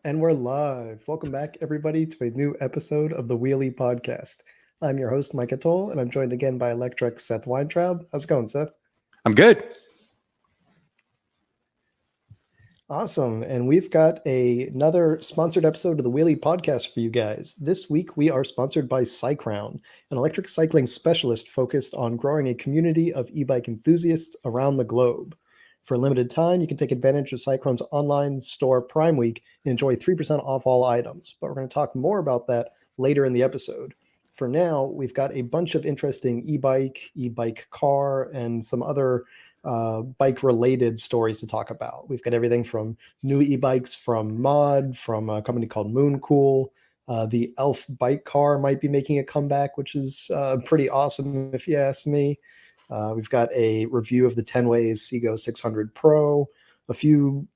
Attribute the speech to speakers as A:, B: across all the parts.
A: And we're live. Welcome back, everybody, to a new episode of the Wheelie Podcast. I'm your host, Mike Atoll, and I'm joined again by Electrek Seth Weintraub. How's it going, Seth?
B: I'm good.
A: Awesome. And we've got another sponsored episode of the Wheelie Podcast for you guys. This week, we are sponsored by Cycrown, an electric cycling specialist focused on growing a community of e-bike enthusiasts around the globe. For a limited time, you can take advantage of Cycrown's online store Prime Week and enjoy 3% off all items. But we're going to talk more about that later in the episode. For now, we've got a bunch of interesting e-bike car, and some other bike related stories to talk about. We've got everything from new e-bikes from Mod, from a company called Mooncool. The Elf bike car might be making a comeback, which is pretty awesome if you ask me. We've got a review of the Tenways CGO600 Pro, a few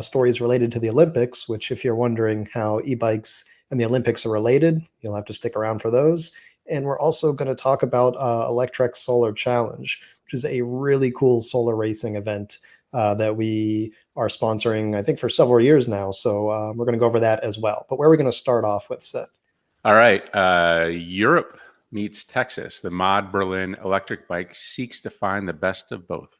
A: stories related to the Olympics, which, if you're wondering how e-bikes and the Olympics are related, you'll have to stick around for those. And we're also going to talk about Electrek Solar Challenge, which is a really cool solar racing event that we are sponsoring, I think, for several years now. So we're going to go over that as well. But where are we going to start off with, Seth?
B: All right. Europe meets Texas. The Mod Berlin electric bike seeks to find the best of both.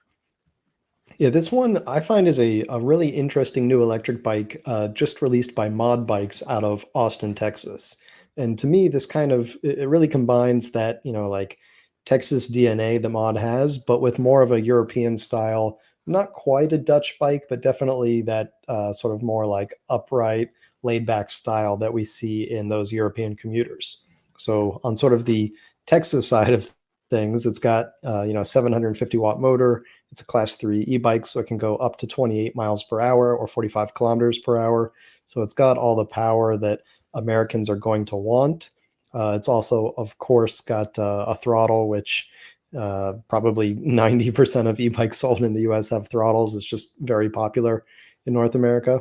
A: Yeah, this one I find is a really interesting new electric bike just released by Mod Bikes out of Austin, Texas. And to me, this kind of it really combines that, like Texas DNA the Mod has, but with more of a European style, not quite a Dutch bike, but definitely that sort of more like upright, laid back style that we see in those European commuters. So on sort of the Texas side of things, it's got 750-watt motor. It's a class 3 e-bike, so it can go up to 28 miles per hour or 45 kilometers per hour. So it's got all the power that Americans are going to want. It's also, of course, got a throttle, which probably 90% of e-bikes sold in the US have throttles. It's just very popular in North America.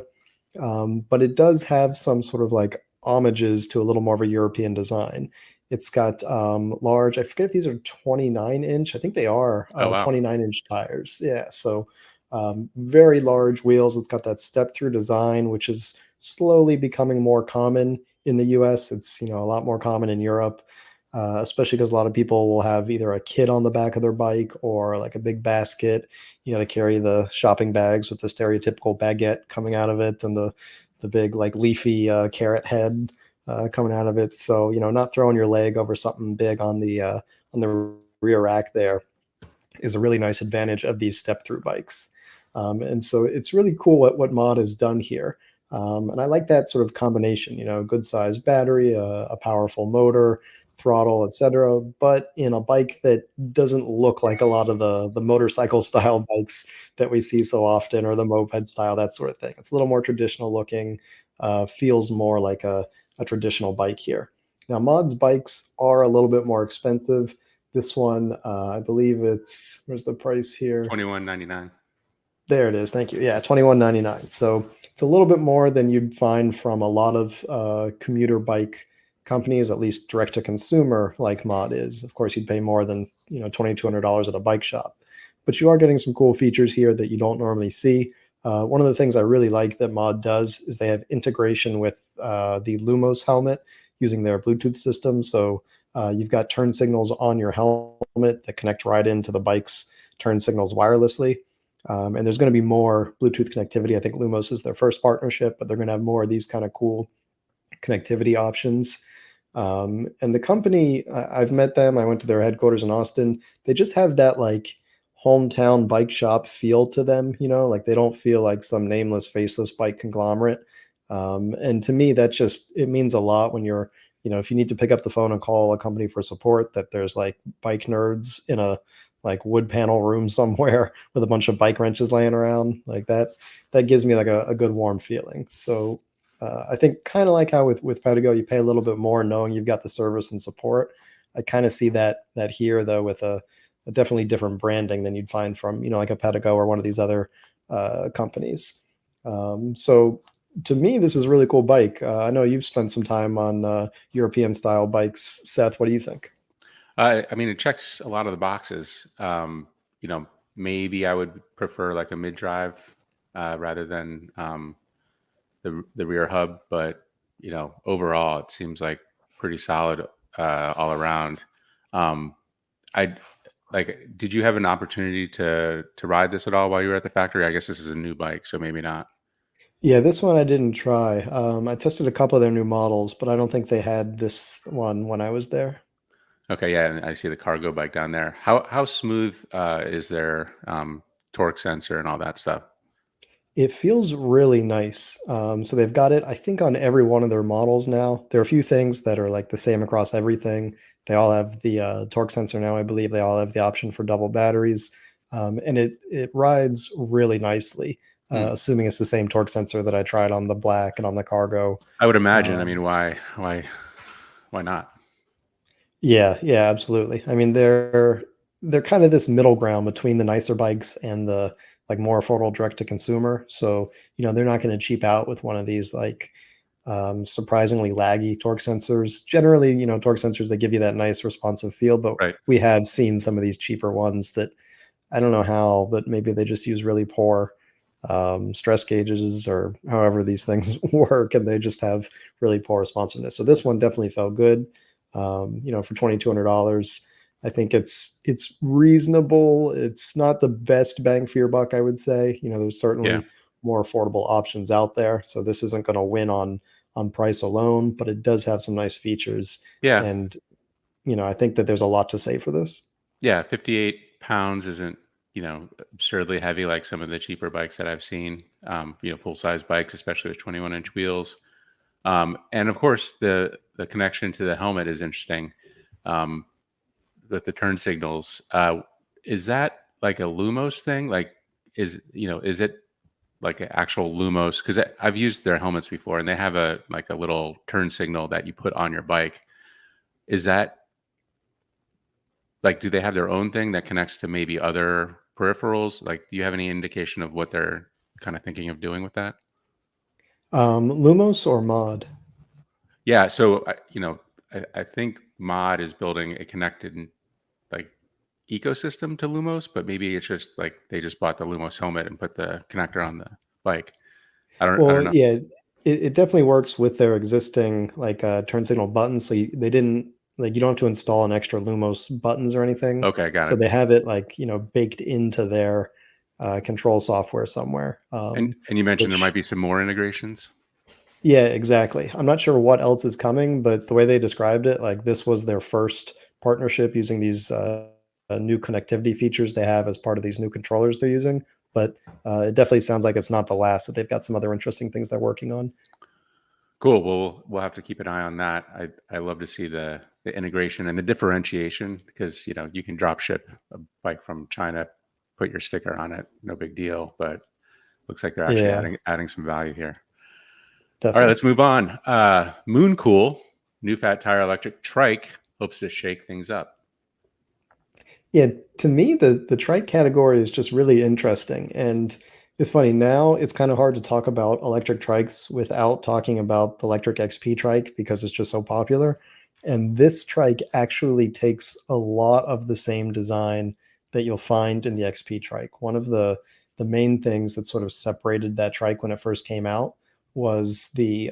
A: But it does have some sort of like homages to a little more of a European design. It's got large, I forget if these are 29 inch. I think they are
B: Oh, wow.
A: 29 inch tires. Yeah. So very large wheels. It's got that step through design, which is slowly becoming more common in the US. It's, a lot more common in Europe, especially because a lot of people will have either a kid on the back of their bike or like a big basket. You got to carry the shopping bags with the stereotypical baguette coming out of it, and the big like leafy carrot head coming out of it. So, not throwing your leg over something big on the rear rack there is a really nice advantage of these step through bikes. And so it's really cool what Mod has done here. And I like that sort of combination, good size battery, a powerful motor, throttle, etc. But in a bike that doesn't look like a lot of the motorcycle style bikes that we see so often, or the moped style, that sort of thing. It's a little more traditional looking, feels more like a traditional bike here. Now, Mod's bikes are a little bit more expensive. This one, I believe where's the price here?
B: $21.99.
A: There it is. Thank you. Yeah, $21.99. So it's a little bit more than you'd find from a lot of commuter bike companies, at least direct to consumer, like Mod is. Of course, you'd pay more than $2,200 at a bike shop, but you are getting some cool features here that you don't normally see. One of the things I really like that Mod does is they have integration with the Lumos helmet using their Bluetooth system. So you've got turn signals on your helmet that connect right into the bike's turn signals wirelessly. And there's going to be more Bluetooth connectivity. I think Lumos is their first partnership, but they're going to have more of these kind of cool connectivity options. And the company, I've met them. I went to their headquarters in Austin. They just have that like hometown bike shop feel to them, like they don't feel like some nameless, faceless bike conglomerate. And to me, it means a lot when you're, if you need to pick up the phone and call a company for support, that there's like bike nerds in a like wood panel room somewhere with a bunch of bike wrenches laying around like that. That gives me like a good warm feeling. So I think kind of like how with Patago, you pay a little bit more knowing you've got the service and support. I kind of see that here though with a definitely different branding than you'd find from like a Patago or one of these other companies. So to me, this is a really cool bike. I know you've spent some time on European style bikes. Seth, what do you think?
B: I mean, it checks a lot of the boxes. Maybe I would prefer like a mid-drive rather than the rear hub, but overall it seems like pretty solid all around. Um, I like. Did you have an opportunity to ride this at all while you were at the factory? I guess this is a new bike, so maybe not.
A: Yeah, this one I didn't try. I tested a couple of their new models, but I don't think they had this one when I was there.
B: Okay, yeah, and I see the cargo bike down there. How smooth is their torque sensor and all that stuff?
A: It feels really nice. So they've got it, I think, on every one of their models now. There are a few things that are like the same across everything. They all have the torque sensor now, I believe. They all have the option for double batteries, and it rides really nicely.
B: Hmm.
A: Assuming it's the same torque sensor that I tried on the Black and on the Cargo.
B: I would imagine. I mean,
A: Um,
B: why not?
A: Yeah, yeah, absolutely. I mean, they're kind of this middle ground between the nicer bikes and the like more affordable direct to consumer. So, they're not going to cheap out with one of these like surprisingly laggy torque sensors. Generally, torque sensors that give you that nice responsive feel, but
B: Right.
A: we have seen some of these cheaper ones that I don't know how, but maybe they just use really poor stress gauges or however these things work, and they just have really poor responsiveness. So this one definitely felt good. For $2,200, I think it's reasonable. It's not the best bang for your buck, I would say. There's
B: Yeah.
A: certainly more affordable options out there, so this isn't going to win on price alone, but it does have some nice features,
B: Yeah.
A: and I think that there's a lot to say for this.
B: Yeah. 58 pounds isn't, absurdly heavy like some of the cheaper bikes that I've seen. Full size bikes, especially with 21-inch wheels. And of course, the connection to the helmet is interesting. Um, with the turn signals, is that like a Lumos thing? Like, is it like an actual Lumos? Because I've used their helmets before, and they have a little turn signal that you put on your bike. Is that like, do they have their own thing that connects to maybe other peripherals? Like, do you have any indication of what they're kind of thinking of doing with that?
A: Lumos or Mod?
B: Yeah, so I think Mod is building a connected like ecosystem to Lumos, but maybe it's just like they just bought the Lumos helmet and put the connector on the bike. I don't
A: Well,
B: know.
A: yeah, it definitely works with their existing like turn signal buttons. So they didn't like you don't have to install an extra Lumos buttons or anything.
B: Okay, got
A: So
B: it.
A: they have it like baked into their control software somewhere.
B: And you mentioned there might
A: Which
B: be some more integrations.
A: Yeah, exactly. I'm not sure what else is coming, but the way they described it, like this was their first partnership using these new connectivity features they have as part of these new controllers they're using. But it definitely sounds like it's not the last, that they've got some other interesting things they're working on.
B: Cool. Well, we'll have to keep an eye on that. I love to see the integration and the differentiation because you can drop ship a bike from China, put your sticker on it, no big deal. But looks like they're actually
A: Yeah,
B: adding some value here. All right,
A: definitely.
B: let's move on. Mooncool, new fat tire electric trike, hopes to shake things up.
A: Yeah, to me, the trike category is just really interesting. And it's funny, now it's kind of hard to talk about electric trikes without talking about the electric XP trike because it's just so popular. And this trike actually takes a lot of the same design that you'll find in the XP trike. One of the main things that sort of separated that trike when it first came out was the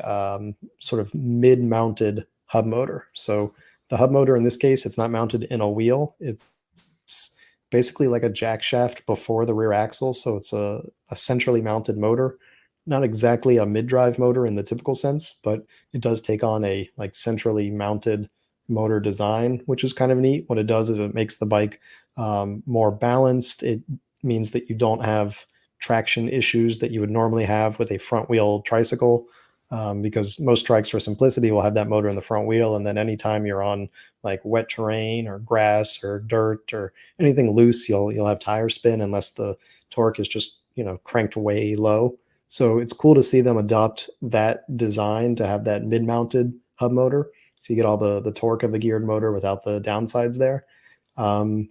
A: sort of mid-mounted hub motor. So the hub motor in this case, it's not mounted in a wheel. It's basically like a jack shaft before the rear axle. So it's a centrally mounted motor, not exactly a mid-drive motor in the typical sense, but it does take on a like centrally mounted motor design, which is kind of neat. What it does is it makes the bike more balanced. It means that you don't have traction issues that you would normally have with a front wheel tricycle. Because most trikes for simplicity will have that motor in the front wheel, and then anytime you're on like wet terrain or grass or dirt or anything loose, you'll have tire spin unless the torque is just cranked way low. So it's cool to see them adopt that design to have that mid-mounted hub motor, so you get all the torque of a geared motor without the downsides there.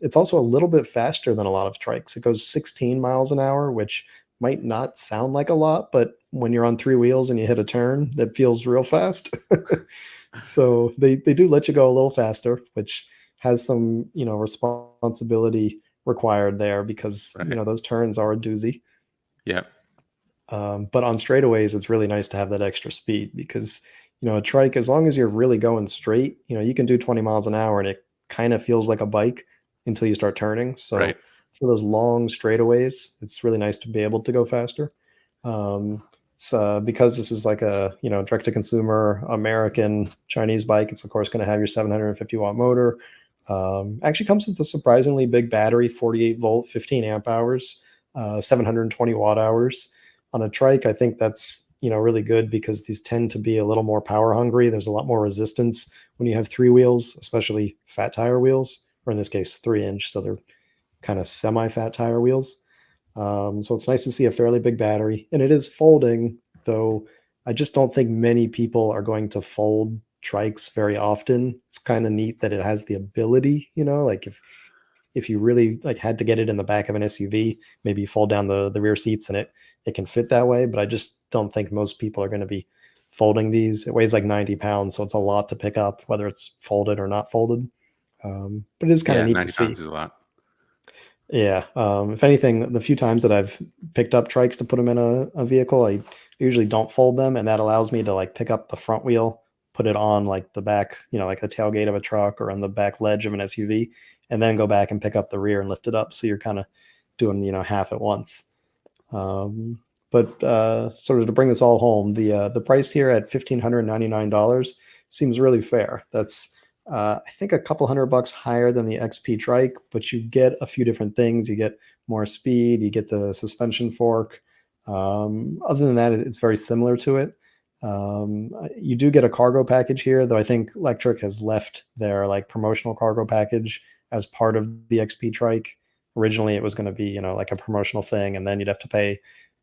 A: It's also a little bit faster than a lot of trikes. It goes 16 miles an hour, which might not sound like a lot, but when you're on three wheels and you hit a turn, that feels real fast. So they do let you go a little faster, which has some responsibility required there because
B: Right.
A: those turns are a doozy.
B: Yeah.
A: But on straightaways, it's really nice to have that extra speed because, a trike, as long as you're really going straight, you can do 20 miles an hour and it kind of feels like a bike until you start turning.
B: Right.
A: So for those long straightaways, it's really nice to be able to go faster. It's because this is like a direct to consumer American Chinese bike. It's of course going to have your 750-watt motor. Actually comes with a surprisingly big battery, 48 volt, 15 amp hours, 720 watt hours. On a trike, I think that's really good because these tend to be a little more power hungry. There's a lot more resistance when you have three wheels, especially fat tire wheels, or in this case 3-inch, so they're kind of semi-fat tire wheels. So it's nice to see a fairly big battery, and it is folding, though I just don't think many people are going to fold trikes very often. It's kind of neat that it has the ability, like if you really like had to get it in the back of an SUV, maybe you fold down the rear seats and it can fit that way. But I just don't think most people are going to be folding these. It weighs like 90 pounds, so it's a lot to pick up, whether it's folded or not folded. But it is kind of
B: Yeah,
A: neat to
B: 90
A: see.
B: pounds is a lot.
A: Yeah. If anything, the few times that I've picked up trikes to put them in a vehicle, I usually don't fold them, and that allows me to like pick up the front wheel, put it on like the back, like the tailgate of a truck or on the back ledge of an SUV, and then go back and pick up the rear and lift it up. So you're kind of doing, half at once. Um, but sort of to bring this all home, the price here at $1,599 seems really fair. That's I think a couple $100 higher than the XP trike, but you get a few different things. You get more speed, you get the suspension fork. Other than that, it's very similar to it. You do get a cargo package here, though I think Electrek has left their like promotional cargo package as part of the XP trike. Originally, it was going to be, like a promotional thing, and then you'd have to pay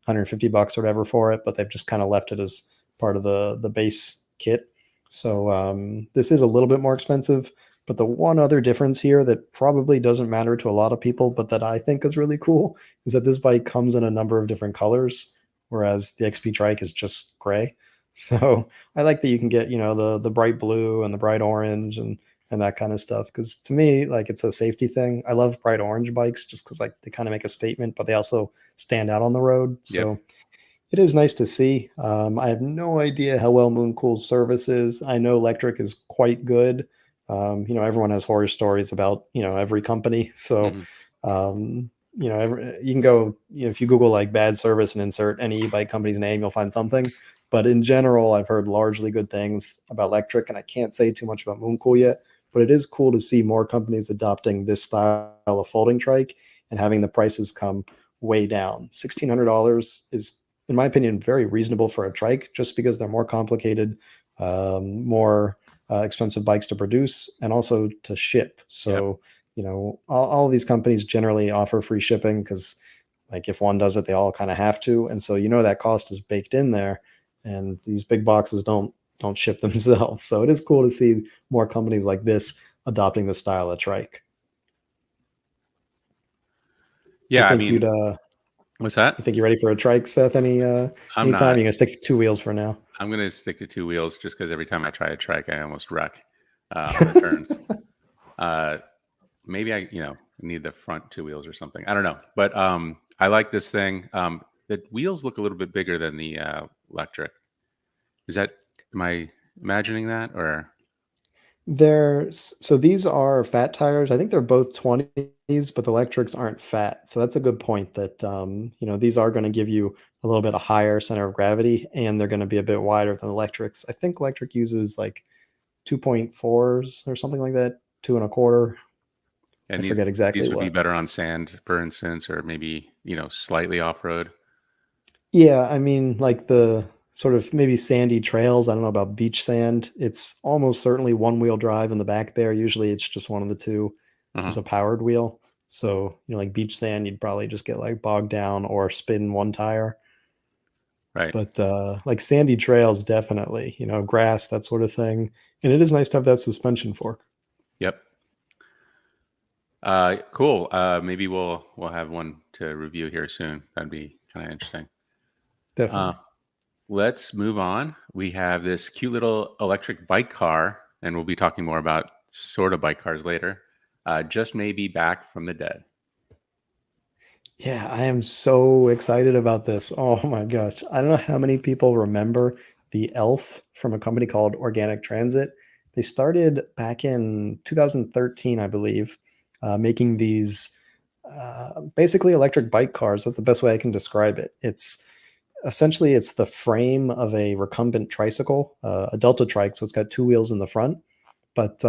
A: $150 or whatever for it, but they've just kind of left it as part of the base kit. So this is a little bit more expensive, but the one other difference here that probably doesn't matter to a lot of people, but that I think is really cool, is that this bike comes in a number of different colors, whereas the XP Trike is just gray. So I like that you can get, the bright blue and the bright orange and that kind of stuff. Because to me, like it's a safety thing. I love bright orange bikes just because like they kind of make a statement, but they also stand out on the road.
B: Yep.
A: So it is nice to see. I have no idea how well Mooncool's service is. I know Electrek is quite good. Everyone has horror stories about, every company. So,
B: Hmm.
A: you can go, if you Google like bad service and insert any e-bike company's name, you'll find something. But in general, I've heard largely good things about Electrek, and I can't say too much about Mooncool yet. But it is cool to see more companies adopting this style of folding trike and having the prices come way down. $1,600 is, in my opinion, very reasonable for a trike, just because they're more complicated, more expensive bikes to produce and also to ship.
B: Yep.
A: So, all of these companies generally offer free shipping because, like, if one does it, they all kind of have to. And so, that cost is baked in there, and these big boxes don't ship themselves. So it is cool to see more companies like this adopting the style of trike. I
B: Yeah, I
A: think
B: mean,
A: you'd
B: what's
A: you
B: that?
A: think you're ready for a trike, Seth?
B: I'm
A: Anytime?
B: not.
A: You're gonna stick to two wheels for now.
B: I'm going to stick to two wheels just because every time I try a trike, I almost wreck on the turns. Uh, maybe I, need the front two wheels or something. I don't know, but I like this thing. The wheels look a little bit bigger than the Electrek. Is that, am I imagining that or?
A: So these are fat tires. I think they're both 20s, but the electrics aren't fat. So that's a good point that these are going to give you a little bit of higher center of gravity, and they're going to be a bit wider than electrics. I think electric uses like 2.4s or something like that, two and a quarter. I
B: And
A: forget
B: these
A: exactly
B: would be
A: what.
B: better on sand, for instance, or maybe, slightly off road.
A: Yeah, I mean, like the sort of maybe sandy trails. I don't know about beach sand. It's almost certainly one-wheel drive in the back there. Usually it's just one of the two
B: Uh-huh.
A: is a powered wheel. So, like beach sand, you'd probably just get like bogged down or spin one tire.
B: Right.
A: But like sandy trails, definitely, grass, that sort of thing. And it is nice to have that suspension fork.
B: Yep. Cool. Maybe we'll have one to review here soon. That'd be kind of interesting. Uh,
A: Definitely.
B: let's move on. We have this cute little electric bike car, and we'll be talking more about sort of bike cars later. Just maybe back from the dead.
A: Yeah, I am so excited about this. Oh my gosh. I don't know how many people remember the Elf from a company called Organic Transit. They started back in 2013, I believe, making these basically electric bike cars. That's the best way I can describe it. It's essentially it's the frame of a recumbent tricycle, a Delta trike. So it's got two wheels in the front, but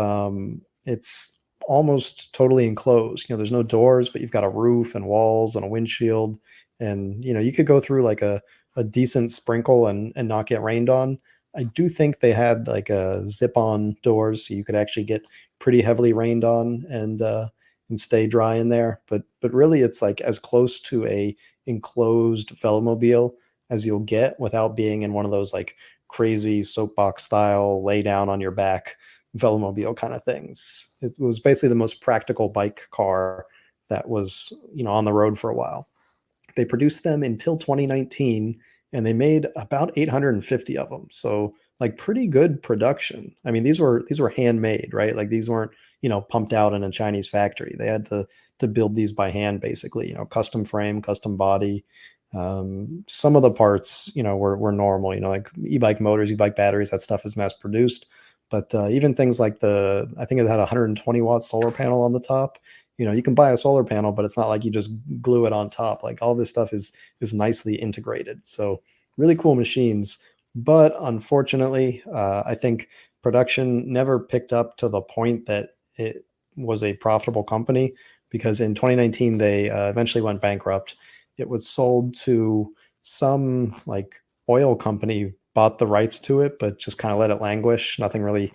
A: it's almost totally enclosed. You know, there's no doors, but you've got a roof and walls and a windshield, and you know you could go through like a decent sprinkle and not get rained on. I do think they had like a zip-on doors, so you could actually get pretty heavily rained on and stay dry in there. But really, it's like as close to a enclosed velomobile as you'll get without being in one of those like crazy soapbox style lay down on your back velomobile kind of things. It was basically the most practical bike car that was, you know, on the road for a while. They produced them until 2019 and they made about 850 of them. So like pretty good production. I mean, these were handmade, right? Like these weren't, you know, pumped out in a Chinese factory. They had to build these by hand basically, you know, custom frame, custom body. Some of the parts, you know, were normal, you know, like e-bike motors, e-bike batteries, that stuff is mass produced. But even things like I think it had a 120-watt solar panel on the top. You know, you can buy a solar panel, but it's not like you just glue it on top. Like all this stuff is nicely integrated. So really cool machines. But unfortunately, I think production never picked up to the point that it was a profitable company because in 2019 they eventually went bankrupt. It was sold to some like oil company, bought the rights to it, but just kind of let it languish. Nothing really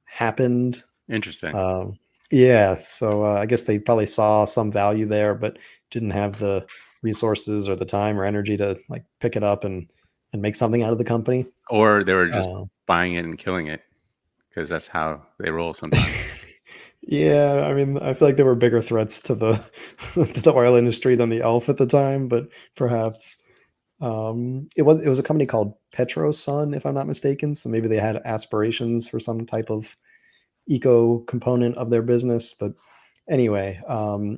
A: happened.
B: Interesting.
A: um, yeah, so I guess they probably saw some value there, but didn't have the resources or the time or energy to like pick it up and make something out of the company.
B: Or they were just
A: Uh,
B: buying it and killing it because that's how they roll sometimes.
A: yeah, I mean, I feel like there were bigger threats to the to the oil industry than the Elf at the time, but perhaps it was a company called PetroSun, if I'm not mistaken. So maybe they had aspirations for some type of eco component of their business. But anyway,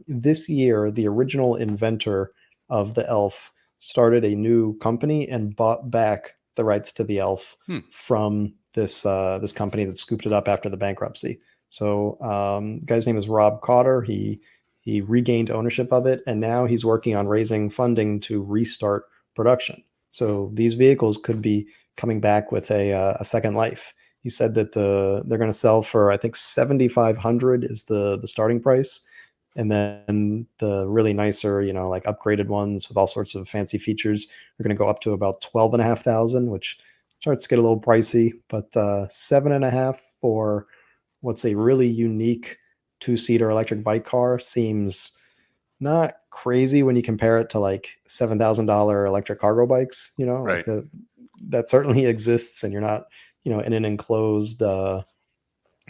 A: this year, the original inventor of the Elf started a new company and bought back the rights to the Elf
B: Hmm.
A: from this company that scooped it up after the bankruptcy. So the guy's name is Rob Cotter. He regained ownership of it, and now he's working on raising funding to restart production. So these vehicles could be coming back with a second life. He said that they're going to sell for I think 7,500 is the starting price, and then the really nicer, you know, like upgraded ones with all sorts of fancy features are going to go up to about 12,500, which starts to get a little pricey. But 7.5 for what's a really unique two-seater electric bike car seems not crazy when you compare it to like $7,000 electric cargo bikes. You know, like
B: Right.
A: the that certainly exists, and you're not, you know, in an enclosed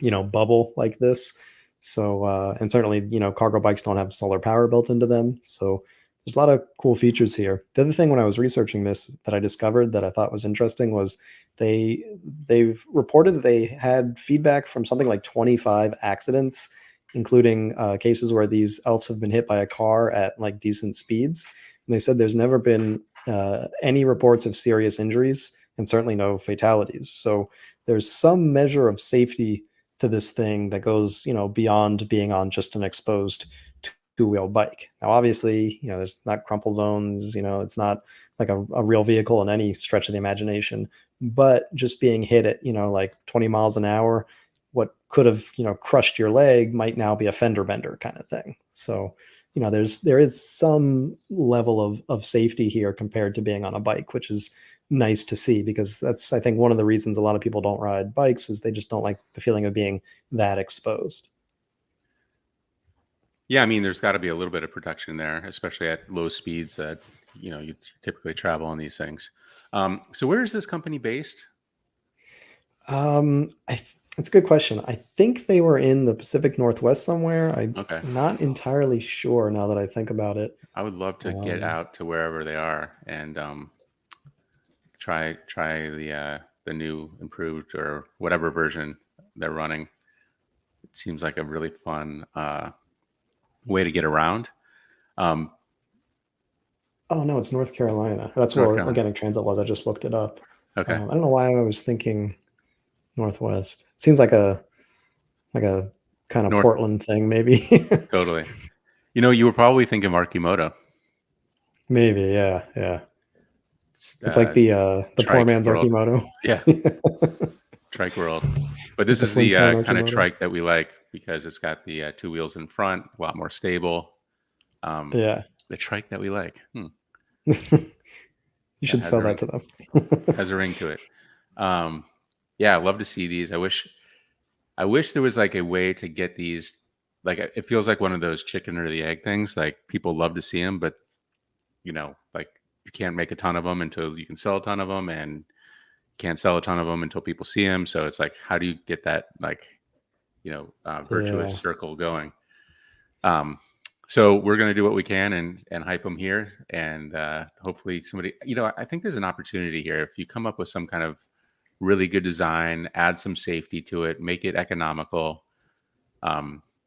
A: you know, bubble like this. So and certainly, you know, cargo bikes don't have solar power built into them. So there's a lot of cool features here. The other thing when I was researching this that I discovered that I thought was interesting was they they've reported that they had feedback from something like 25 accidents, including cases where these elves have been hit by a car at like decent speeds. And they said there's never been any reports of serious injuries and certainly no fatalities. So there's some measure of safety to this thing that goes, you know, beyond being on just an exposed two-wheel bike. Now, obviously, you know, there's not crumple zones, you know, it's not like a real vehicle in any stretch of the imagination, but just being hit at, you know, like 20 miles an hour, what could have, you know, crushed your leg might now be a fender bender kind of thing. So, you know, there is some level of safety here compared to being on a bike, which is nice to see because that's I think one of the reasons a lot of people don't ride bikes is they just don't like the feeling of being that exposed.
B: Yeah, I mean, there's got to be a little bit of protection there, especially at low speeds that you typically travel on these things. So where is this company based?
A: It's a good question. I think they were in the Pacific Northwest somewhere. I'm
B: Okay,
A: not entirely sure now that I think about it.
B: I would love to get
A: Um,
B: out to wherever they are and try the new improved or whatever version they're running. It seems like a really fun way to get around. Um,
A: Oh no, it's North Carolina. That's
B: North
A: where
B: Carolina.
A: Organic Transit was. I just looked it up.
B: Okay.
A: I don't know why I was thinking Northwest. It seems like a kind of
B: North,
A: Portland thing, maybe.
B: totally. You were probably thinking Arkimoto,
A: Maybe, yeah, yeah. It's like
B: uh,
A: the poor
B: Trike
A: man's
B: World.
A: Archimoto.
B: Yeah, Trike World. But
A: Like
B: this
A: the
B: is the
A: Flintstone
B: kind of
A: Archimoto.
B: trike that we like because it's got the two wheels in front, a lot more stable. Um,
A: Yeah.
B: the trike that we like.
A: You
B: Yeah,
A: should sell that to them.
B: has a ring to it. Um, yeah, I love to see these. I wish there was like a way to get these. Like it feels like one of those chicken or the egg things. Like people love to see them, but like you can't make a ton of them until you can sell a ton of them, and can't sell a ton of them until people see them. So it's like, how do you get that like virtuous
A: Yeah.
B: circle going? Um, so we're going to do what we can and hype them here, and hopefully somebody. I think there's an opportunity here if you come up with some kind of really good design, add some safety to it, make it economical.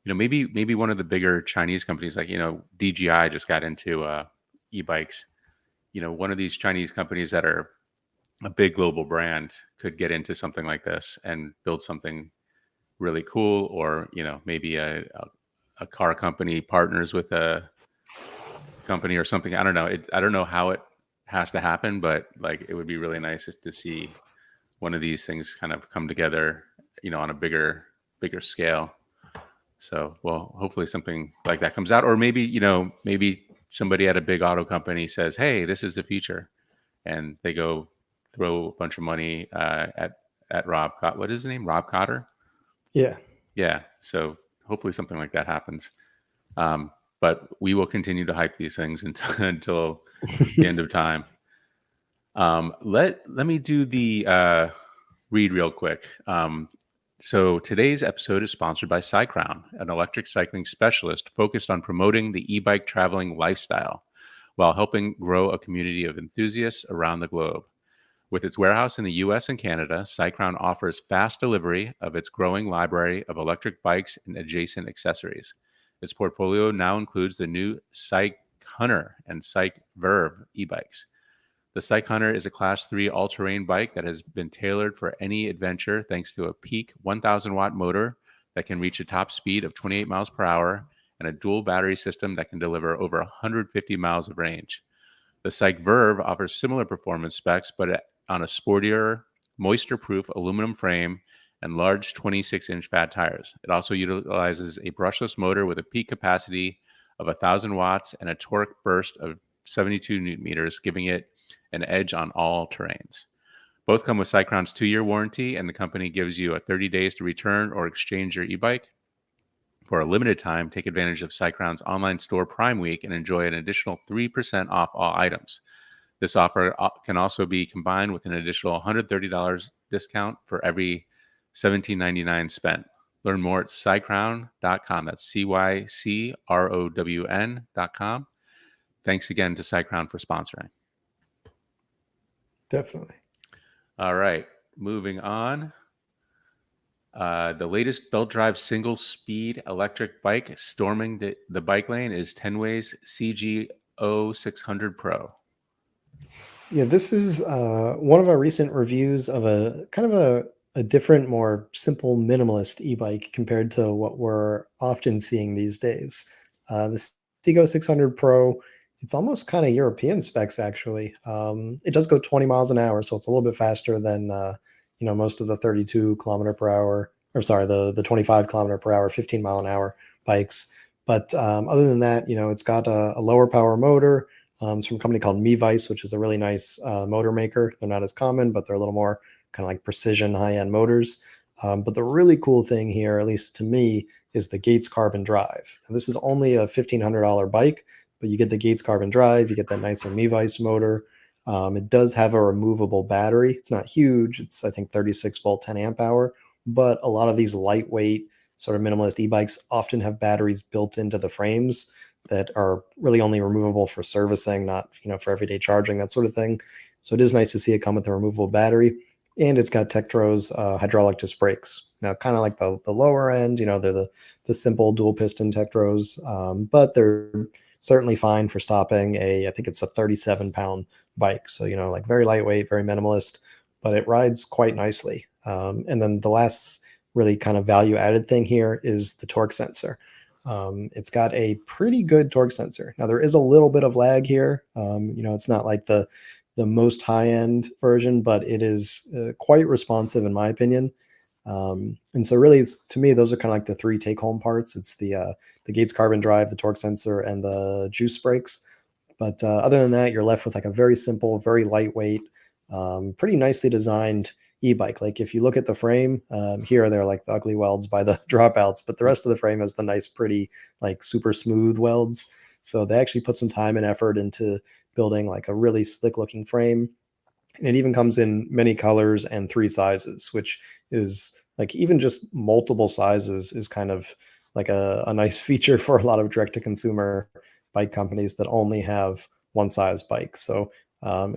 B: Maybe one of the bigger Chinese companies, like DJI, just got into e-bikes. One of these Chinese companies that are a big global brand could get into something like this and build something really cool, or maybe a car company partners with a company or something. I don't know. I don't know how it has to happen, but like it would be really nice to see one of these things kind of come together, on a bigger scale. So, well, hopefully something like that comes out, or maybe somebody at a big auto company says, "Hey, this is the future," and they go throw a bunch of money at Rob. What is his name? Rob Cotter.
A: Yeah.
B: Yeah. So hopefully something like that happens. Um, but we will continue to hype these things until the end of time. Let me do the read real quick. So today's episode is sponsored by Cycrown, an electric cycling specialist focused on promoting the e-bike traveling lifestyle while helping grow a community of enthusiasts around the globe. With its warehouse in the US and Canada, Cycrown offers fast delivery of its growing library of electric bikes and adjacent accessories. Its portfolio now includes the new Cyc Hunter and Cyc Verve e-bikes. The Cyc Hunter is a Class 3 all-terrain bike that has been tailored for any adventure thanks to a peak 1,000-watt motor that can reach a top speed of 28 miles per hour and a dual battery system that can deliver over 150 miles of range. The Cyc Verve offers similar performance specs, but on a sportier, moisture-proof aluminum frame and large 26-inch fat tires. It also utilizes a brushless motor with a peak capacity of 1,000 watts and a torque burst of 72 newton meters, giving it an edge on all terrains. Both come with Cycrown's 2-year warranty, and the company gives you 30 days to return or exchange your e-bike. For a limited time, take advantage of Cycrown's online store Prime Week and enjoy an additional 3% off all items. This offer can also be combined with an additional $130 discount for every $17.99 spent. Learn more at cycrown.com. That's CYCROWN.com. Thanks again to Cycrown for sponsoring.
A: Definitely.
B: All right, moving on. The latest belt drive single speed electric bike storming the bike lane is Tenways CGO600 Pro.
A: Yeah, this is one of our recent reviews of a kind of a different, more simple minimalist e-bike compared to what we're often seeing these days. The CGO600 Pro, it's almost kind of European specs actually. It does go 20 miles an hour, so it's a little bit faster than most of the 32 kilometer per hour, or sorry, the 25 kilometer per hour, 15 mile an hour bikes. But other than that, it's got a lower power motor. It's from a company called Mevice, which is a really nice motor maker. They're not as common, but they're a little more kind of like precision high-end motors. But the really cool thing here, at least to me, is the Gates Carbon Drive. And this is only a $1,500 bike, but you get the Gates Carbon Drive, you get that nicer Mevice motor. It does have a removable battery. It's not huge. It's, I think, 36 volt, 10 amp hour. But a lot of these lightweight, sort of minimalist e-bikes often have batteries built into the frames that are really only removable for servicing, not for everyday charging, that sort of thing. So it is nice to see it come with a removable battery, and it's got Tektron's hydraulic disc brakes. Now, kind of like the lower end, they're the simple dual piston Tektros, but they're certainly fine for stopping I think it's a 37-pound bike. So, like very lightweight, very minimalist, but it rides quite nicely. And then the last really kind of value added thing here is the torque sensor. It's got a pretty good torque sensor. Now there is a little bit of lag here. It's not like the most high end version, but it is quite responsive in my opinion. And so really, to me, those are kind of like the three take home parts. It's the Gates carbon drive, the torque sensor, and the juice brakes. But other than that, you're left with like a very simple, very lightweight, pretty nicely designed e-bike. Like if you look at the frame, here they're like the ugly welds by the dropouts, but the rest of the frame has the nice, pretty, like super smooth welds. So they actually put some time and effort into building like a really slick looking frame. And it even comes in many colors and 3 sizes, which is like even just multiple sizes is kind of like a nice feature for a lot of direct to consumer bike companies that only have one size bike. So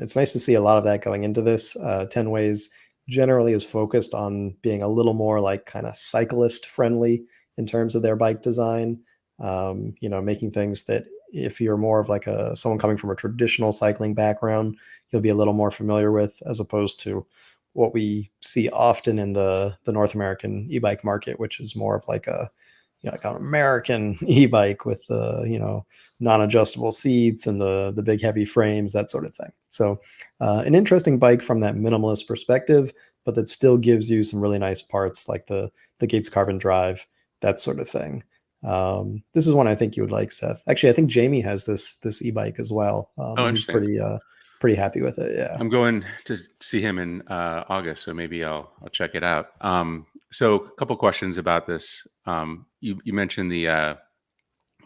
A: it's nice to see a lot of that going into this. Tenways generally is focused on being a little more like kind of cyclist friendly in terms of their bike design. Making things that if you're more of like someone coming from a traditional cycling background, you'll be a little more familiar with, as opposed to what we see often in the North American e-bike market, which is more of like like an American e-bike with the non-adjustable seats and the big heavy frames, that sort of thing. So an interesting bike from that minimalist perspective, but that still gives you some really nice parts like the Gates carbon drive, that sort of thing. This is one I think you would like, Seth. Actually, I think Jamie has this e-bike as well.
B: Oh,
A: He's
B: interesting.
A: pretty happy with it. Yeah.
B: I'm going to see him in August, so maybe I'll check it out. So a couple questions about this. You mentioned the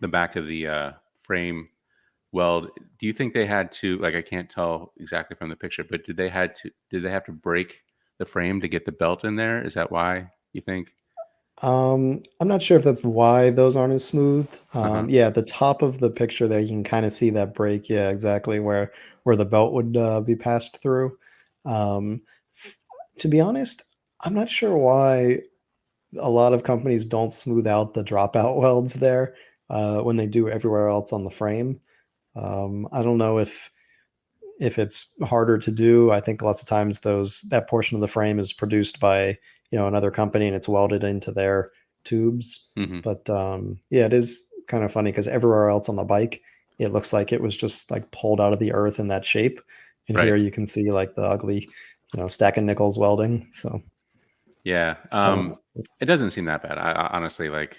B: back of the frame weld. Do you think they had to, like, I can't tell exactly from the picture, but did they have to break the frame to get the belt in there? Is that why you think?
A: I'm not sure if that's why those aren't as smooth.
B: Uh-huh.
A: Yeah, the top of the picture there, you can kind of see that break. Yeah, exactly where the belt would be passed through. Um, to be honest, I'm not sure why a lot of companies don't smooth out the dropout welds there when they do everywhere else on the frame. I don't know if it's harder to do. I think lots of times that portion of the frame is produced by another company and it's welded into their tubes.
B: Hmm.
A: But yeah, it is kind of funny because everywhere else on the bike, it looks like it was just like pulled out of the earth in that shape. And
B: Right.
A: here you can see like the ugly, stack of nickels welding. So
B: Yeah.
A: I don't know.
B: It doesn't seem that bad. I honestly, like,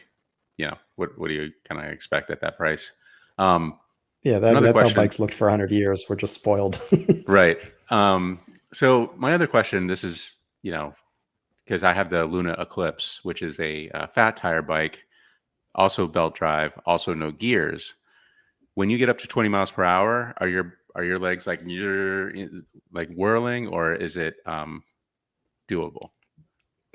B: what do you kind of expect at that price? Um,
A: Yeah,
B: Another
A: that's how
B: question.
A: bikes looked for 100 years. We're just spoiled.
B: Right. So my other question, this is, because I have the Luna Eclipse, which is a fat tire bike, also belt drive, also no gears. When you get up to 20 miles per hour, are your legs like you're like whirling, or is it doable?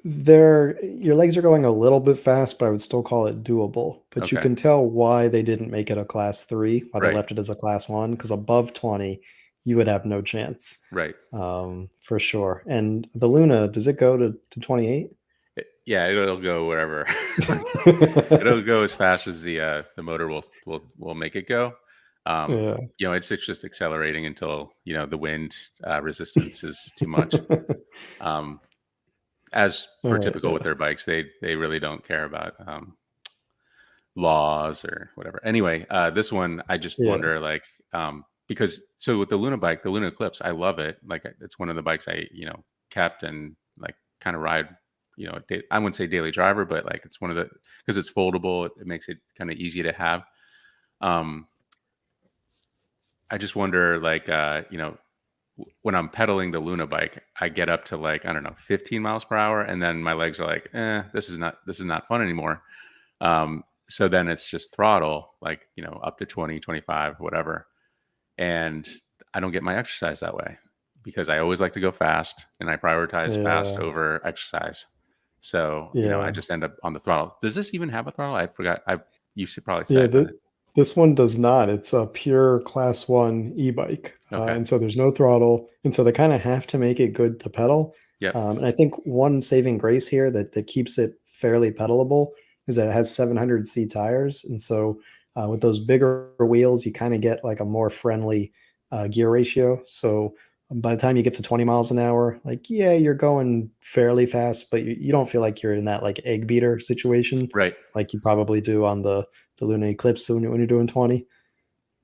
A: Your legs are going a little bit fast, but I would still call it doable. But you
B: Okay.
A: can tell why they didn't make it a class 3, why they
B: Right.
A: left it as a class 1, because above 20, you would have no chance,
B: Right.
A: for sure. And the Luna, does it go to 28?
B: Yeah, it'll go wherever. It'll go as fast as the motor will make it go.
A: Yeah.
B: It's just accelerating until the wind resistance is too much. Um, as
A: All
B: per
A: right.
B: typical with
A: Yeah.
B: their bikes, they really don't care about laws or whatever. Anyway, this one I just
A: Yeah.
B: wonder, like, because so with the Luna bike, the Luna Eclipse, I love it. Like it's one of the bikes I kept and like kind of ride. I wouldn't say daily driver, but like it's one of the, because it's foldable. It makes it kind of easy to have. Um, I just wonder, like, when I'm pedaling the Luna bike, I get up to like, I don't know, 15 miles per hour, and then my legs are like, this is not fun anymore. So then it's just throttle, like, up to 20, 25, whatever. And I don't get my exercise that way because I always like to go fast and I prioritize fast
A: Yeah.
B: over exercise. So, I
A: Yeah.
B: just end up on the throttle. Does this even have a throttle? I forgot. You should probably
A: Yeah,
B: said that.
A: this one does not. It's a pure class 1 e-bike.
B: Okay.
A: And so there's no throttle. And so they kind of have to make it good to pedal.
B: Yep.
A: And I think one saving grace here that keeps it fairly pedalable is that it has 700C tires. And so With those bigger wheels, you kind of get like a more friendly gear ratio. So by the time you get to 20 miles an hour, like, yeah, you're going fairly fast, but you don't feel like you're in that like egg beater situation
B: Right.
A: like you probably do on the Lunar Eclipse when you're doing 20.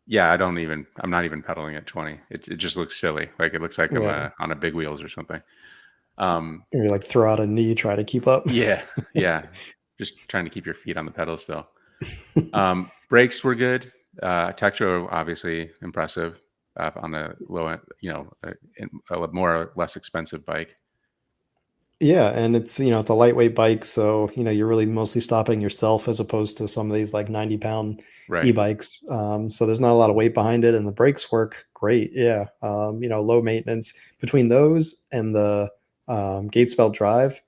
B: Yeah, I'm not even pedaling at 20. It just looks silly. Like it looks like I'm
A: Yeah.
B: on a big wheels or something. Um,
A: Or like throw out a knee, try to keep up.
B: yeah, yeah. Just trying to keep your feet on the pedal still. Brakes were good. Tektro obviously impressive on a low end, a more or less expensive bike.
A: Yeah, and it's a lightweight bike, so you're really mostly stopping yourself as opposed to some of these like 90-pound
B: Right.
A: e-bikes. So there's not a lot of weight behind it, and the brakes work great. Yeah, low maintenance between those and the Gates belt drive.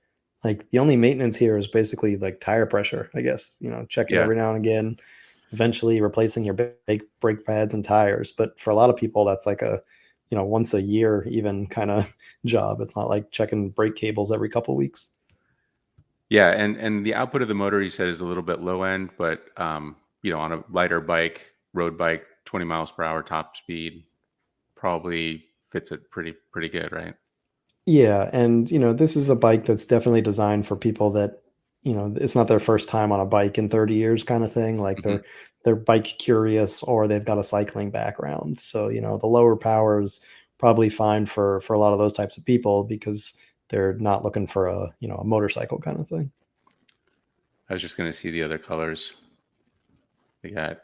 A: Like the only maintenance here is basically like tire pressure, I guess. Check it
B: Yeah.
A: every now and again. Eventually replacing your brake pads and tires, but for a lot of people, that's like a once a year even kind of job. It's not like checking brake cables every couple weeks.
B: Yeah, and the output of the motor you said is a little bit low end, but on a lighter bike, road bike, 20 miles per hour top speed probably fits it pretty good, right?
A: Yeah, and this is a bike that's definitely designed for people that, it's not their first time on a bike in 30 years kind of thing. Like
B: Hmm.
A: they're bike curious or they've got a cycling background. So, the lower power is probably fine for a lot of those types of people because they're not looking for a motorcycle kind of thing.
B: I was just going to see the other colors. They got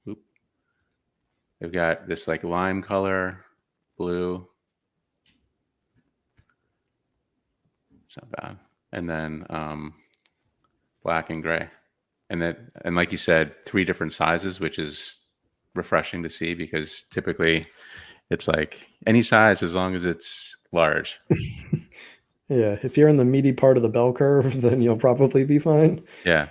B: oop, they've got this like lime color, blue. It's not bad. And then black and gray. And like you said, 3 different sizes, which is refreshing to see because typically it's like any size as long as it's large.
A: Yeah, if you're in the meaty part of the bell curve, then you'll probably be fine.
B: Yeah.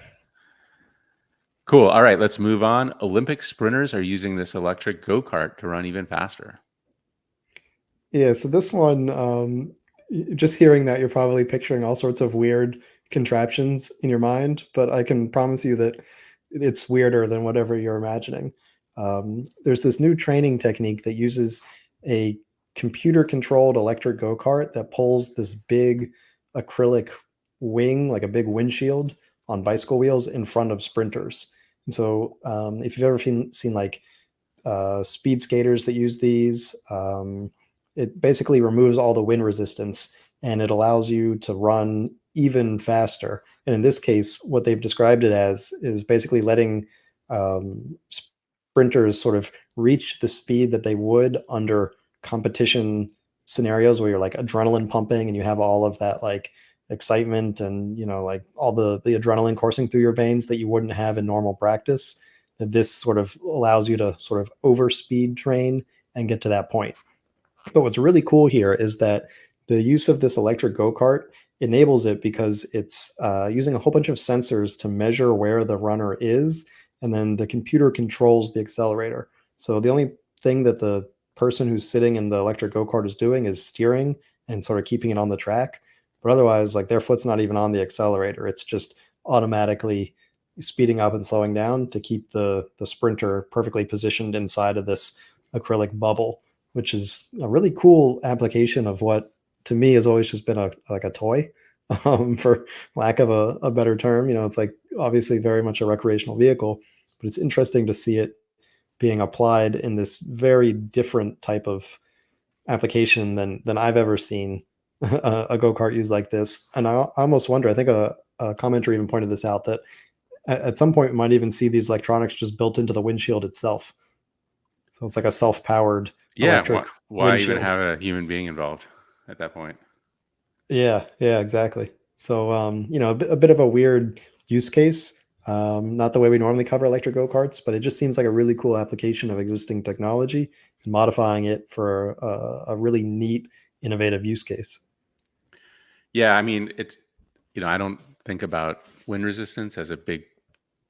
B: Cool. All right, let's move on. Olympic sprinters are using this electric go-kart to run even faster.
A: Yeah, so this one, just hearing that, you're probably picturing all sorts of weird contraptions in your mind, but I can promise you that it's weirder than whatever you're imagining. There's this new training technique that uses a computer-controlled electric go-kart that pulls this big acrylic wing, like a big windshield on bicycle wheels in front of sprinters. And so, if you've ever seen like speed skaters that use these. It basically removes all the wind resistance and it allows you to run even faster. And in this case, what they've described it as is basically letting sprinters sort of reach the speed that they would under competition scenarios where you're like adrenaline pumping and you have all of that like excitement and like all the adrenaline coursing through your veins that you wouldn't have in normal practice, that this sort of allows you to sort of overspeed train and get to that point. But what's really cool here is that the use of this electric go-kart enables it because it's using a whole bunch of sensors to measure where the runner is, and then the computer controls the accelerator. So the only thing that the person who's sitting in the electric go-kart is doing is steering and sort of keeping it on the track. But otherwise, like their foot's not even on the accelerator. It's just automatically speeding up and slowing down to keep the sprinter perfectly positioned inside of this acrylic bubble, which is a really cool application of what to me has always just been like a toy, for lack of a better term. It's like obviously very much a recreational vehicle, but it's interesting to see it being applied in this very different type of application than I've ever seen a go-kart used like this. And I almost wonder, I think a commenter even pointed this out, that at some point we might even see these electronics just built into the windshield itself. So it's like a self-powered
B: Yeah,
A: electric
B: why even
A: windshield.
B: have a human being involved at that point?
A: Yeah, exactly. So, a bit of a weird use case. Not the way we normally cover electric go-karts, but it just seems like a really cool application of existing technology and modifying it for a really neat, innovative use case.
B: Yeah, I mean, I don't think about wind resistance as a big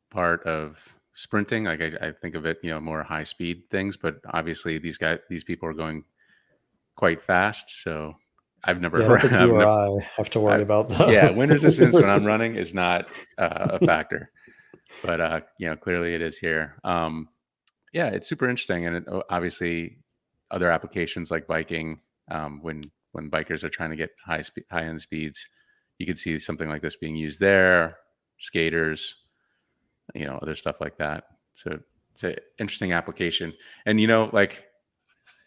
B: part of sprinting. Like I think of it, more high speed things, but obviously these people are going quite fast. So I've
A: Yeah, I
B: never,
A: don't think you
B: I've
A: or
B: never,
A: I have to worry about the
B: yeah, wind
A: wind
B: resistance when I'm
A: resistance.
B: running is not a factor. but clearly it is here. Yeah, it's super interesting, and obviously other applications like biking. When bikers are trying to get high end speeds, you could see something like this being used there. Skaters, other stuff like that. So it's an interesting application, and like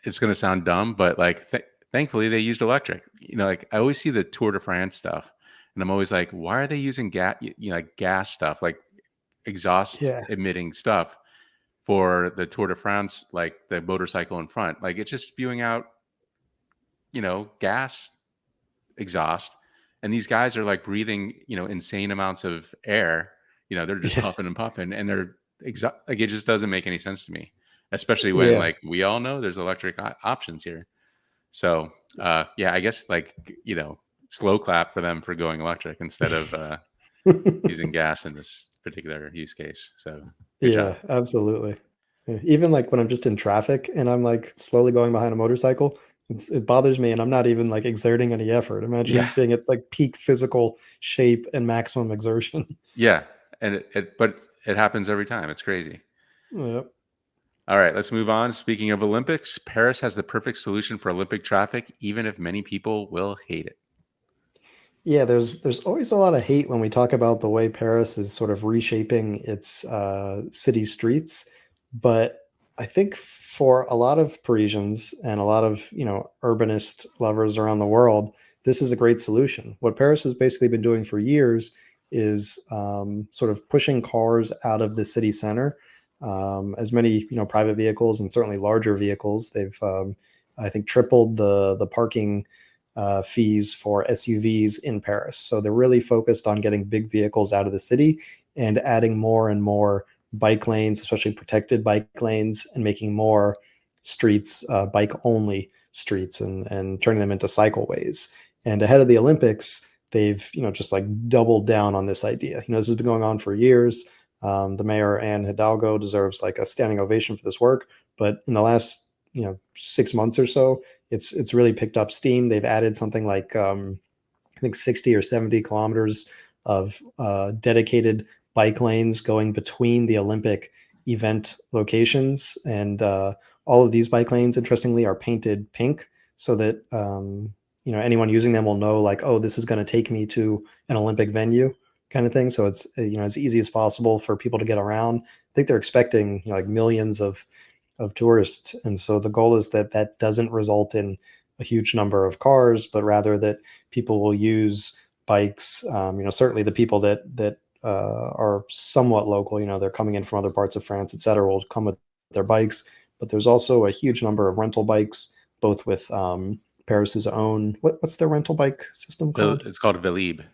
B: it's going to sound dumb, but like thankfully they used electric. Like I always see the Tour de France stuff, and I'm always like, why are they using gas? Like gas stuff, like exhaust
A: Yeah,
B: emitting stuff for the Tour de France, like the motorcycle in front. Like it's just spewing out, gas exhaust. And these guys are like breathing, insane amounts of air. They're just
A: yeah,
B: puffing and puffing, and they're like it just doesn't make any sense to me, especially when
A: yeah.
B: like we all know there's electric options here. So yeah, I guess like slow clap for them for going electric instead of using gas in this particular use case. So good job.
A: Yeah, absolutely. Yeah, even like when I'm just in traffic and I'm like slowly going behind a motorcycle, it bothers me and I'm not even like exerting any effort. Imagine
B: Yeah.
A: being at like peak physical shape and maximum exertion.
B: Yeah, and but it happens every time. It's crazy.
A: Yep.
B: All right, let's move on. Speaking of Olympics, Paris has the perfect solution for Olympic traffic, even if many people will hate it.
A: Yeah, there's always a lot of hate when we talk about the way Paris is sort of reshaping its city streets, but I think for a lot of Parisians and a lot of urbanist lovers around the world, this is a great solution. What Paris has basically been doing for years is sort of pushing cars out of the city center. As many private vehicles and certainly larger vehicles, they've I think tripled the parking fees for SUVs in Paris. So they're really focused on getting big vehicles out of the city and adding more and more bike lanes, especially protected bike lanes, and making more streets bike only streets and turning them into cycleways. And ahead of the Olympics, they've just like doubled down on this idea. This has been going on for years. The mayor Anne Hidalgo deserves like a standing ovation for this work. But in the last 6 months or so, it's really picked up steam. They've added something like I think 60 or 70 kilometers of dedicated bike lanes going between the Olympic event locations, and all of these bike lanes, interestingly, are painted pink so that anyone using them will know like, oh, this is going to take me to an Olympic venue kind of thing. So it's as easy as possible for people to get around. I think they're expecting like millions of tourists. And so the goal is that that doesn't result in a huge number of cars, but rather that people will use bikes. Certainly the people that are somewhat local, they're coming in from other parts of France, et cetera, will come with their bikes. But there's also a huge number of rental bikes, both with Paris's own, what's their rental bike system called?
B: It's called Velib.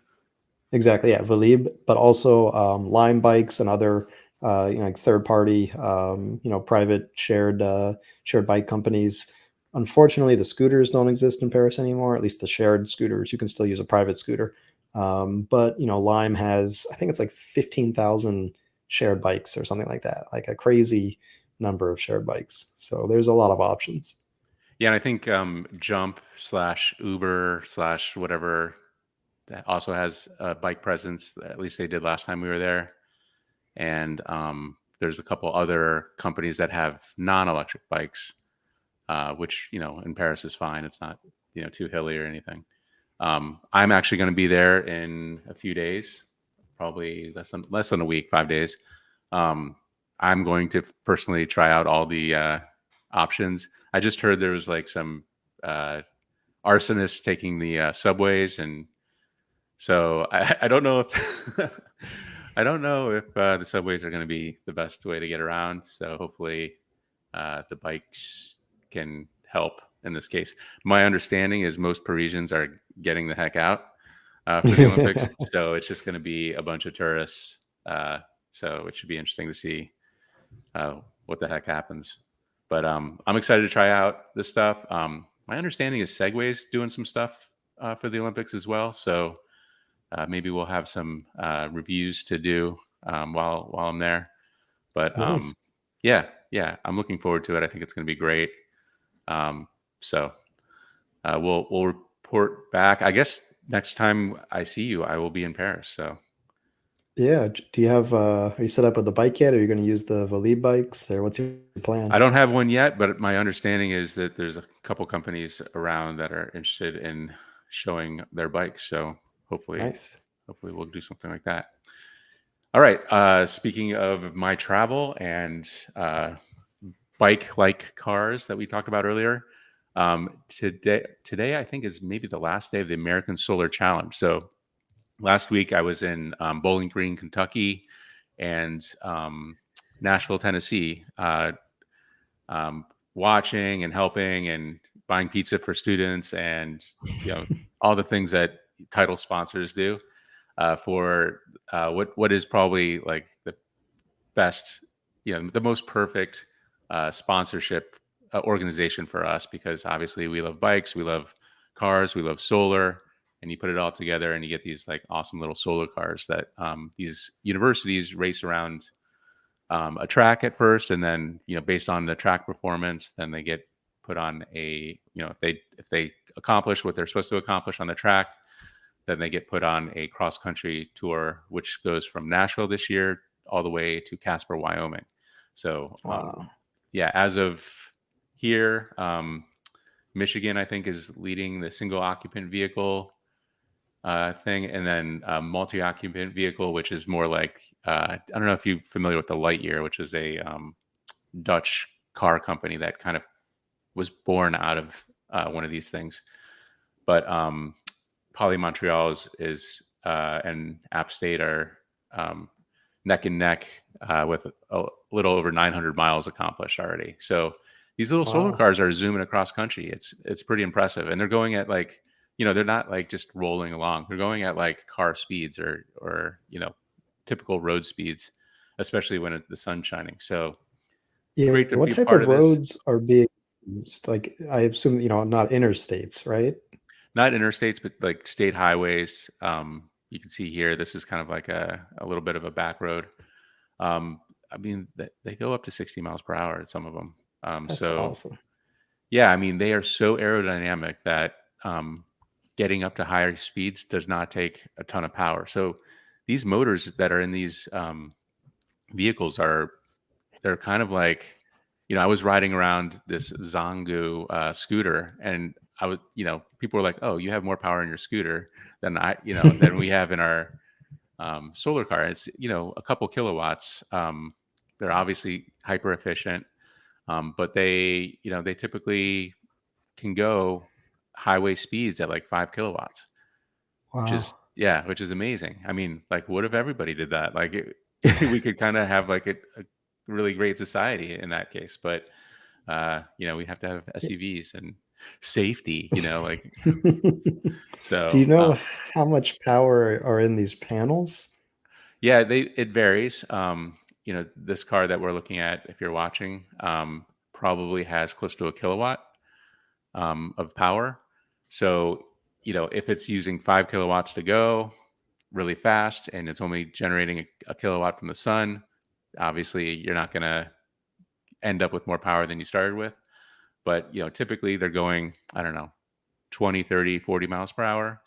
A: Exactly, yeah, Velib, but also Lime bikes and other like third party, private shared bike companies. Unfortunately, the scooters don't exist in Paris anymore. At least the shared scooters. You can still use a private scooter, but Lime has, I think it's like 15,000 shared bikes or something like that, like a crazy number of shared bikes. So there's a lot of options.
B: Yeah, and I think Jump slash Uber slash whatever that also has a bike presence. At least they did last time we were there. And there's a couple other companies that have non-electric bikes, which in Paris is fine. It's not too hilly or anything. I'm actually going to be there in a few days, probably less than a week, 5 days. Um, I'm going to personally try out all the options. I just heard there was like some arsonists taking the subways, and so I don't know if I don't know if the subways are going to be the best way to get around. So hopefully the bikes can help in this case. My understanding is most Parisians are getting the heck out for the Olympics, so it's just going to be a bunch of tourists. So it should be interesting to see what the heck happens. But I'm excited to try out this stuff. My understanding is Segway's doing some stuff for the Olympics as well. So maybe we'll have some reviews to do while I'm there. But
A: Nice.
B: yeah, I'm looking forward to it. I think it's going to be great. So we'll report back. I guess next time I see you, I will be in Paris. So
A: Yeah. Do you have, are you set up with the bike yet? Are you going to use the Valib bikes, or what's your
B: I
A: plan?
B: don't have one yet, but my understanding is that there's a couple companies around that are interested in showing their bikes. So hopefully,
A: Nice.
B: hopefully we'll do something like that. All right. Speaking of my travel and bike-like cars that we talked about earlier, today I think is maybe the last day of the American Solar Challenge. So last week I was in Bowling Green, Kentucky, and Nashville, Tennessee, um, watching and helping and buying pizza for students, and all the things that title sponsors do for what is probably like the best, the most perfect sponsorship organization for us, because obviously we love bikes, we love cars, we love solar, and you put it all together and you get these like awesome little solar cars that these universities race around a track at first, and then based on the track performance, then they get put on a if they accomplish what they're supposed to accomplish on the track, then they get put on a cross country tour, which goes from Nashville this year all the way to Casper, Wyoming. So,
A: Wow.
B: yeah, as of here, Michigan, I think, is leading the single occupant vehicle thing, and then multi occupant vehicle, which is more like I don't know if you're familiar with the Lightyear, which is a Dutch car company that kind of was born out of one of these things. But Poly Montreal is and App State are um, neck and neck with a little over 900 miles accomplished already. So these little solar
A: Wow.
B: cars are zooming across country. It's pretty impressive, and they're going at like they're not like just rolling along. They're going at like car speeds or typical road speeds, especially when the sun's shining. So
A: Yeah.
B: great to
A: What
B: be
A: type
B: part
A: of
B: of this.
A: roads are being used? Like, I assume, not interstates, right?
B: Not interstates, but like state highways. You can see here, this is kind of like a little bit of a back road. I mean, they go up to 60 miles per hour at some of them.
A: That's
B: So
A: awesome.
B: yeah, I mean, they are so aerodynamic that getting up to higher speeds does not take a ton of power. So these motors that are in these vehicles they're kind of like, I was riding around this Zangu scooter, and people were like, "Oh, you have more power in your scooter than than we have in our solar car." It's a couple kilowatts. They're obviously hyper efficient, but they typically can go highway speeds at like 5 kilowatts,
A: Wow.
B: which is amazing. I mean, like, what if everybody did that? Like, we could kind of have like a really great society in that case, but we have to have SUVs and safety, like
A: Do you
B: so.
A: know how much power are in these panels?
B: Yeah, it varies. This car that we're looking at, if you're watching, probably has close to a kilowatt of power. So, if it's using 5 kilowatts to go really fast and it's only generating a kilowatt from the sun, obviously you're not going to end up with more power than you started with. But, typically they're going, I don't know, 20, 30, 40 miles per hour,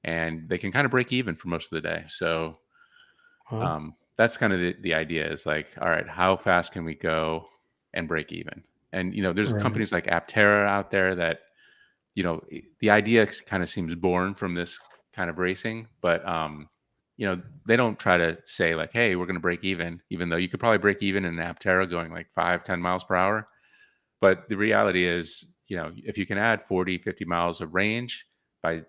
B: and they can kind of break even for most of the day. So,
A: Wow.
B: that's kind of the idea is like, all right, how fast can we go and break even? And, there's
A: Right.
B: companies like Aptera out there that, the idea kind of seems born from this kind of racing, but, they don't try to say like, hey, we're going to break even though you could probably break even in an Aptera going like 5, 10 miles per hour. But the reality is, if you can add 40, 50 miles of range by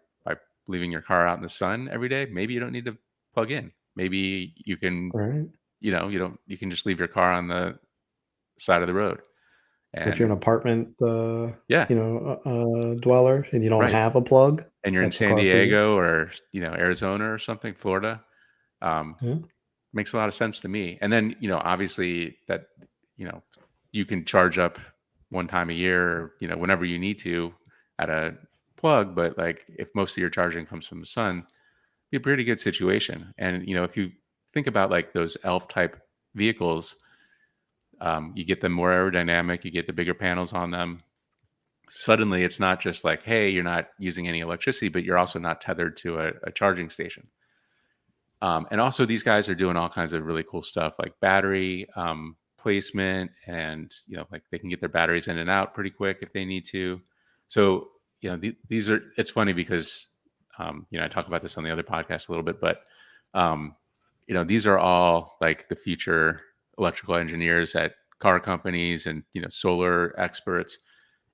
B: leaving your car out in the sun every day, maybe you don't need to plug in. Maybe you can,
A: Right.
B: you can just leave your car on the side of the road.
A: Or if you're an
B: And
A: apartment,
B: yeah,
A: dweller, and you don't
B: right.
A: have a plug,
B: And you're in
A: that's the
B: San
A: car for you.
B: Diego or, Arizona or something, Florida, um,
A: Yeah.
B: makes a lot of sense to me. And then, obviously that, you know, you can charge up one time a year, or, whenever you need to at a plug. But like if most of your charging comes from the sun, be a pretty good situation. And, if you think about like those elf type vehicles, you get them more aerodynamic, you get the bigger panels on them. Suddenly it's not just like, hey, you're not using any electricity, but you're also not tethered to a charging station. And also these guys are doing all kinds of really cool stuff like battery placement, and like they can get their batteries in and out pretty quick if they need to. So these are, it's funny because I talk about this on the other podcast a little bit, but um, these are all like the future electrical engineers at car companies and solar experts,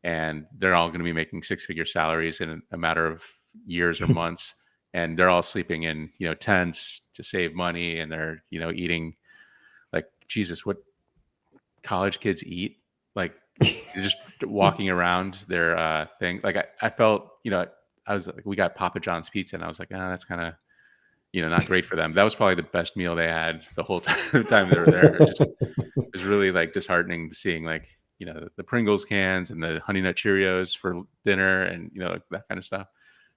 B: and they're all going to be making six-figure salaries in a matter of years or months, and they're all sleeping in tents to save money, and they're eating like Jesus, what college kids eat, like just walking around their thing. Like I felt, I was like, we got Papa John's pizza, and I was like, that's kind of not great for them. That was probably the best meal they had the whole time they were there. It was really like disheartening seeing like the Pringles cans and the Honey Nut Cheerios for dinner, and like that kind of stuff.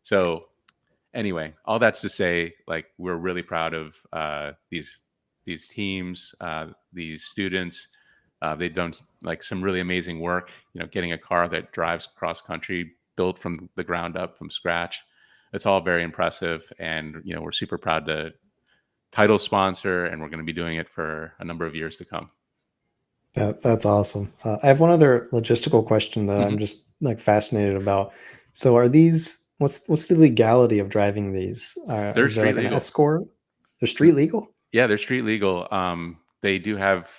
B: So anyway, all that's to say, like, we're really proud of these teams, these students. They've done like some really amazing work, getting a car that drives cross country, built from the ground up, from scratch. It's all very impressive, and we're super proud to title sponsor, and we're going to be doing it for a number of years to come.
A: That's awesome. I have one other logistical question that I'm
B: Mhm.
A: just like fascinated about. So are these, what's the legality of driving these?
B: They're
A: Is there
B: street
A: like an
B: legal.
A: escort? They're street legal?
B: Yeah, they're street legal. They do have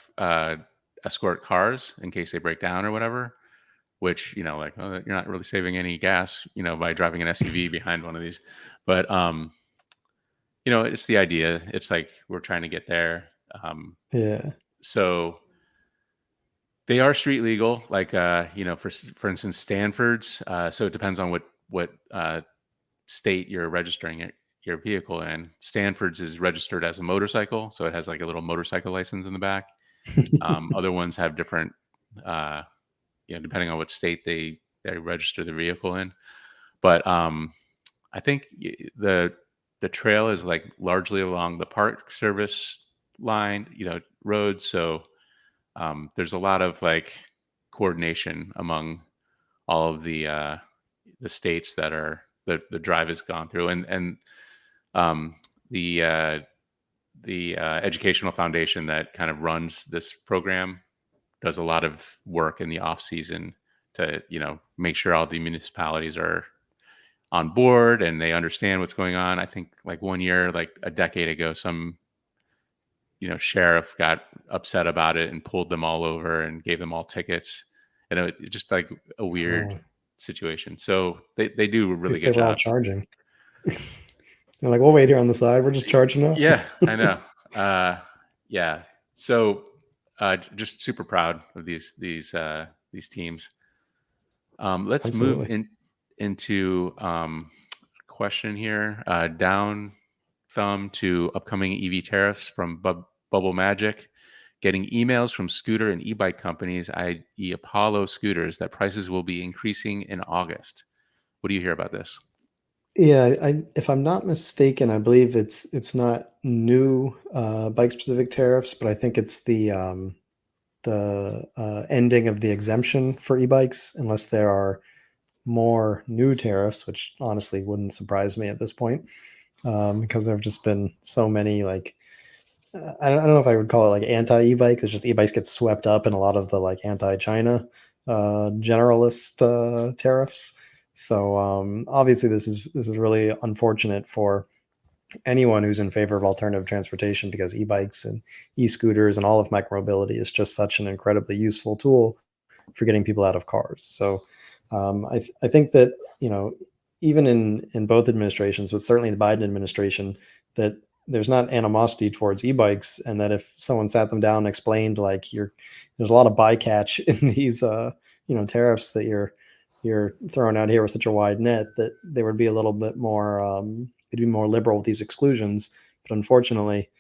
B: escort cars in case they break down or whatever, which, like, oh, you're not really saving any gas, by driving an SUV behind one of these. But, it's the idea. It's like we're trying to get there.
A: Yeah.
B: So they are street legal, like, for instance, Stanford's. So it depends on what state you're registering your vehicle in. Stanford's is registered as a motorcycle, so it has like a little motorcycle license in the back. Other ones have different, uh, depending on what state they register the vehicle in. But I think the trail is like largely along the Park Service line, roads. So there's a lot of like coordination among all of the states that are the drive has gone through, and um, the uh, the educational foundation that kind of runs this program does a lot of work in the off season to make sure all the municipalities are on board and they understand what's going on. I think like one year, like a decade ago, some sheriff got upset about it and pulled them all over and gave them all tickets, and it just like a weird
A: Oh,
B: situation. So they do a
A: at
B: really
A: least they
B: good
A: were all
B: job.
A: charging. They're like, we'll wait here on the side. We're just charging up.
B: Yeah, I know. Yeah. So just super proud of these teams. Let's move
A: Absolutely.
B: into question here. Down thumb to upcoming EV tariffs from Bubble Magic. Getting emails from scooter and e-bike companies, i.e. Apollo scooters, that prices will be increasing in August. What do you hear about this?
A: Yeah, if I'm not mistaken, I believe it's not new bike specific tariffs, but I think it's the ending of the exemption for e-bikes, unless there are more new tariffs, which honestly wouldn't surprise me at this point, because there have just been so many like I don't know if I would call it like anti e-bike. It's just e-bikes get swept up in a lot of the like anti-China generalist tariffs. So obviously this is really unfortunate for anyone who's in favor of alternative transportation, because e-bikes and e-scooters and all of micromobility is just such an incredibly useful tool for getting people out of cars. So I think that even in both administrations, but certainly the Biden administration, that there's not animosity towards e-bikes, and that if someone sat them down and explained like there's a lot of bycatch in these tariffs that you're throwing out here with such a wide net, that they would be a little bit more they'd be more liberal with these exclusions. But unfortunately,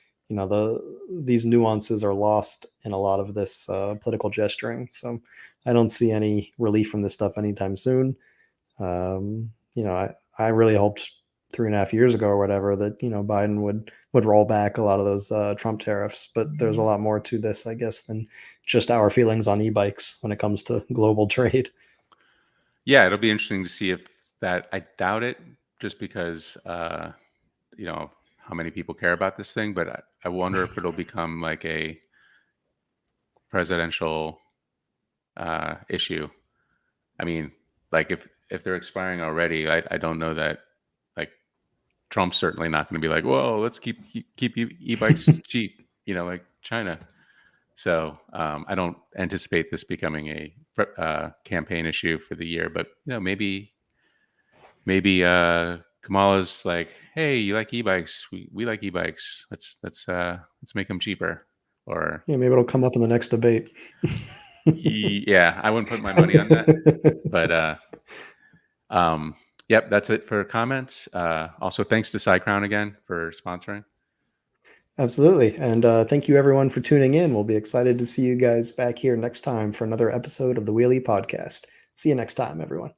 A: these nuances are lost in a lot of this political gesturing. So I don't see any relief from this stuff anytime soon. I really hoped 3.5 years ago or whatever that Biden would roll back a lot of those Trump tariffs, but there's a lot more to this, I guess, than just our feelings on e-bikes when it comes to global trade.
B: Yeah, it'll be interesting to see if that. I doubt it, just because you know how many people care about this thing, but I wonder if it'll become like a presidential issue. I mean, like if they're expiring already, I don't know that, like, Trump's certainly not going to be like, whoa, let's keep e-bikes cheap, like China. So I don't anticipate this becoming a campaign issue for the year, but maybe Kamala's like, hey, you like e-bikes? We like e-bikes. Let's make them cheaper. Or
A: Yeah, maybe it'll come up in the next debate.
B: yeah, I wouldn't put my money on that, but yep, that's it for comments. Also, thanks to SideCrown again for sponsoring.
A: Absolutely. And thank you everyone for tuning in. We'll be excited to see you guys back here next time for another episode of the Wheelie Podcast. See you next time, everyone.